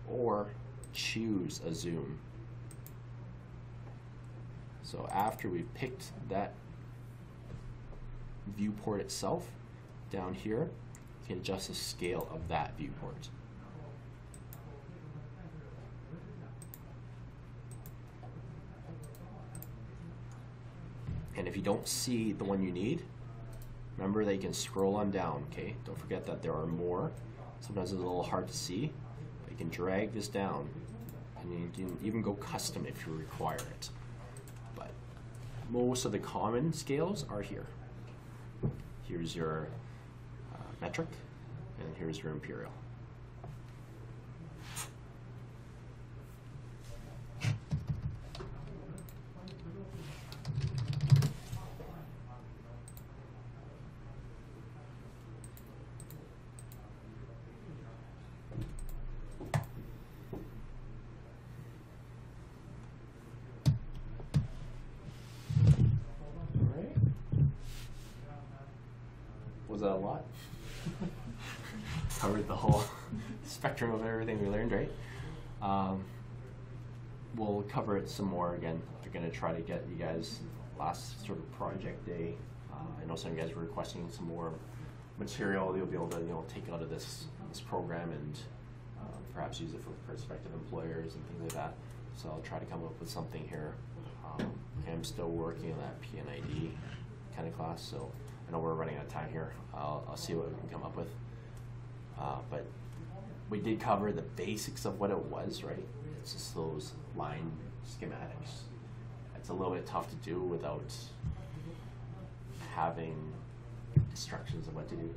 or choose a zoom. So after we've picked that viewport itself, down here, you can adjust the scale of that viewport. And if you don't see the one you need, remember that you can scroll on down, okay? Don't forget that there are more. Sometimes it's a little hard to see, but you can drag this down, and you can even go custom if you require it. But most of the common scales are here. Here's your metric, and here's your imperial. Was that a lot? Covered the whole spectrum of everything we learned, right? We'll cover it some more again. We're going to try to get you guys last sort of project day. I know some of you guys were requesting some more material you'll be able to take out of this program and perhaps use it for prospective employers and things like that. So I'll try to come up with something here. I'm still working on that PNID kind of class, so I know we're running out of time here. I'll see what we can come up with. But we did cover the basics of what it was, right? It's just those line schematics. It's a little bit tough to do without having instructions of what to do.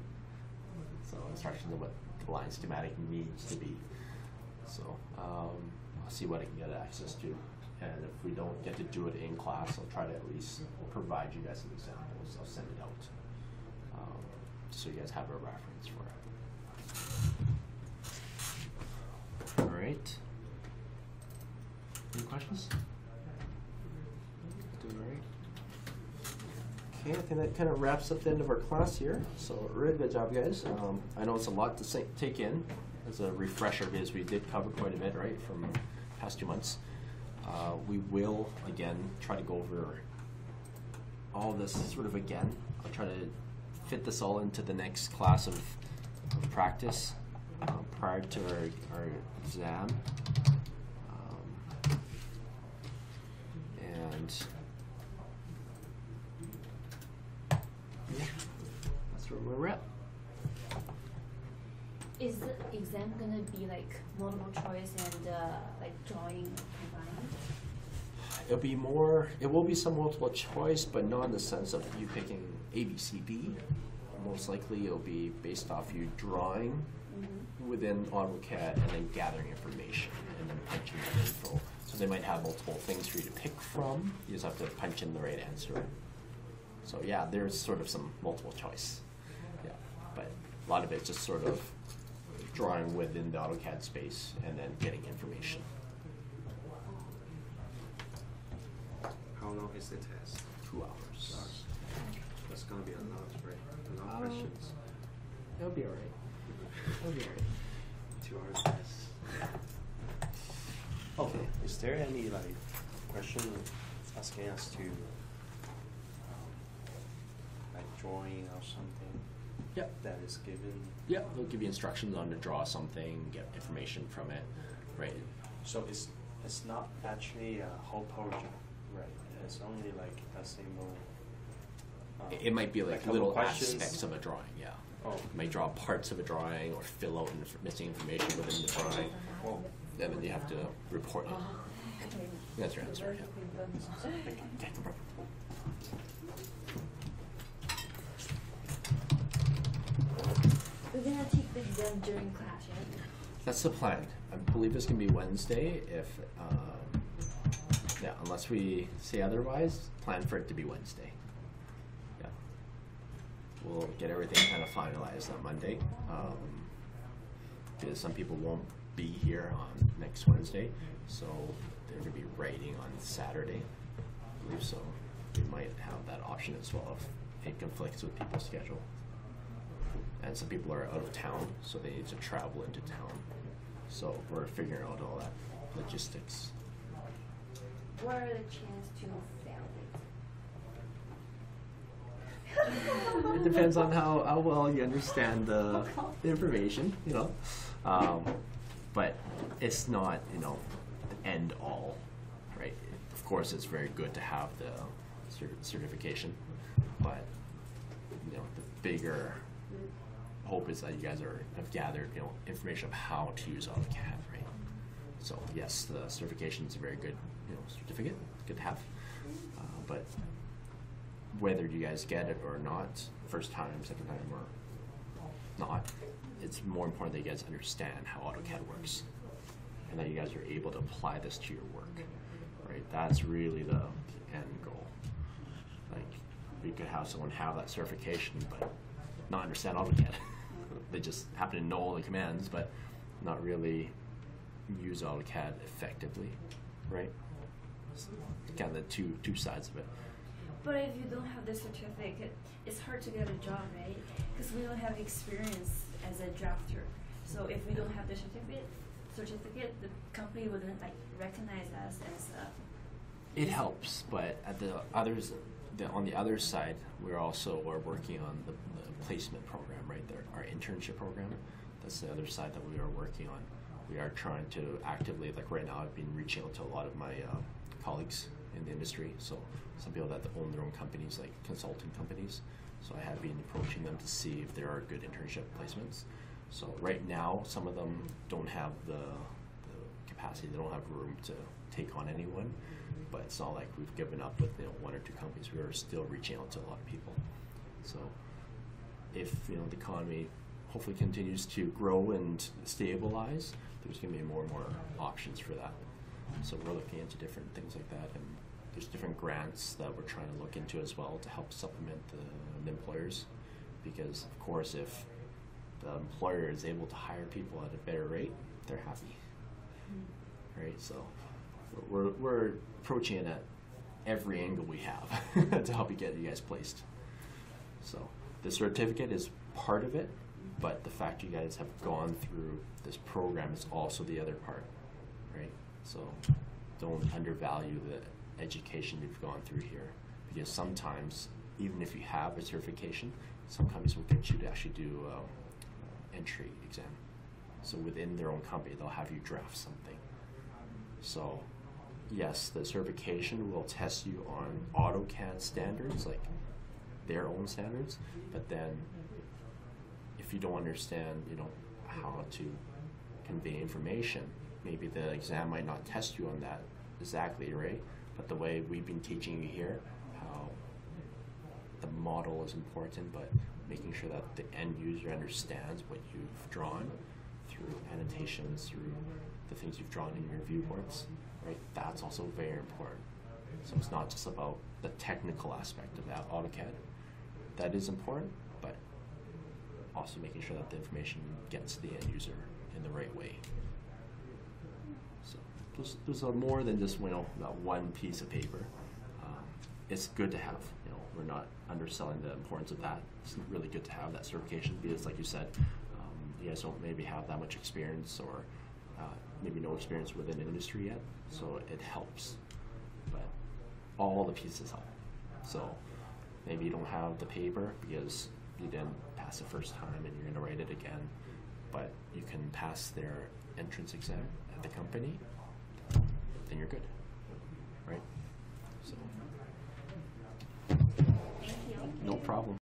So instructions of what the line schematic needs to be. So I'll see what I can get access to. And if we don't get to do it in class, I'll try to at least provide you guys some examples. I'll send it out so you guys have a reference for it. All right. Any questions? Doing all right? Okay, I think that kind of wraps up the end of our class here. So really good job, guys. I know it's a lot to take in as a refresher because we did cover quite a bit, right, from the past 2 months. We will, again, try to go over all this sort of again. I'll try to fit this all into the next class of practice prior to our exam. And yeah, that's where we're at. Is the exam gonna be like multiple choice and like drawing combined? I it'll be more, it will be some multiple choice, but not in the sense of you picking A, B, C, D. Most likely it'll be based off you drawing within AutoCAD and then gathering information and then punching the info. So they might have multiple things for you to pick from. You just have to punch in the right answer. So yeah, there's sort of some multiple choice. Yeah, but a lot of it's just sort of drawing within the AutoCAD space and then getting information. How long is the test? 2 hours. That's gonna be a lot, right? A lot of questions. It'll be alright. It'll be alright. 2 hours test. Okay. Is there any like question asking us to like drawing or something? Yep. That is given. Yep. They'll give you instructions on to draw something, get information from it, right? So it's not actually a whole project, right? It's only like a single. It might be like couple little questions. aspects of a drawing, yeah. Oh. You might draw parts of a drawing or fill out missing information within the drawing. Oh. And then you have to report it. That's your answer, yeah. Okay, no problem. We're gonna take the exam during class, right? That's the plan. I believe it's gonna be Wednesday. If yeah, unless we say otherwise, plan for it to be Wednesday. Yeah, we'll get everything kind of finalized on Monday. Because some people won't be here on next Wednesday, so they're gonna be writing on Saturday. I believe so. We might have that option as well if it conflicts with people's schedule. And some people are out of town, so they need to travel into town. So we're figuring out all that logistics. What are the chances to fail it? It depends on how well you understand the information, you know. But it's not, you know, the end all, right? Of course, it's very good to have the certification, but you know, the bigger hope is that you guys have gathered, you know, information of how to use AutoCAD, right? So yes, the certification is a very good, you know, certificate, good to have. But whether you guys get it or not, first time, second time, or not, it's more important that you guys understand how AutoCAD works, and that you guys are able to apply this to your work, right? That's really the end goal. Like, you could have someone have that certification, but not understand AutoCAD. They just happen to know all the commands, but not really use AutoCAD effectively, right? It's kind of the two sides of it. But if you don't have the certificate, it's hard to get a job, right? Because we don't have experience as a drafter. So if we don't have the certificate, the company wouldn't like recognize us as a. It helps, but at on the other side, we're working on the placement program, right? Our internship program. That's the other side that we are working on. We are trying to actively, like right now, I've been reaching out to a lot of my colleagues in the industry. So some people that own their own companies, like consulting companies. So I have been approaching them to see if there are good internship placements. So right now, some of them don't have the capacity. They don't have room to take on anyone. But it's not like we've given up with, you know, 1 or 2 companies. We are still reaching out to a lot of people. So if, you know, the economy hopefully continues to grow and stabilize, there's going to be more and more options for that. So we're looking into different things like that, and there's different grants that we're trying to look into as well to help supplement the employers, because of course if the employer is able to hire people at a better rate, they're happy, right? So we're approaching it at every angle we have to help you get you guys placed. So the certificate is part of it, but the fact you guys have gone through this program is also the other part, right? So don't undervalue the education you've gone through here, because sometimes, even if you have a certification, some companies will get you to actually do entry exam. So within their own company, they'll have you draft something. So yes, the certification will test you on AutoCAD standards, like their own standards, but then if you don't understand, you know, how to convey information, maybe the exam might not test you on that exactly, right? but the way we've been teaching you here, how the model is important, but making sure that the end user understands what you've drawn through annotations, through the things you've drawn in your viewports, right? That's also very important. So it's not just about the technical aspect of that AutoCAD. That is important, but also making sure that the information gets to the end user in the right way. So there's more than just that one piece of paper. It's good to have. We're not underselling the importance of that. It's really good to have that certification because, like you said, you guys don't maybe have that much experience or maybe no experience within an industry yet, so it helps. But all the pieces help. So maybe you don't have the paper because you didn't pass the first time and you're going to write it again, but you can pass their entrance exam at the company, then you're good, right? So, Thank you. no problem.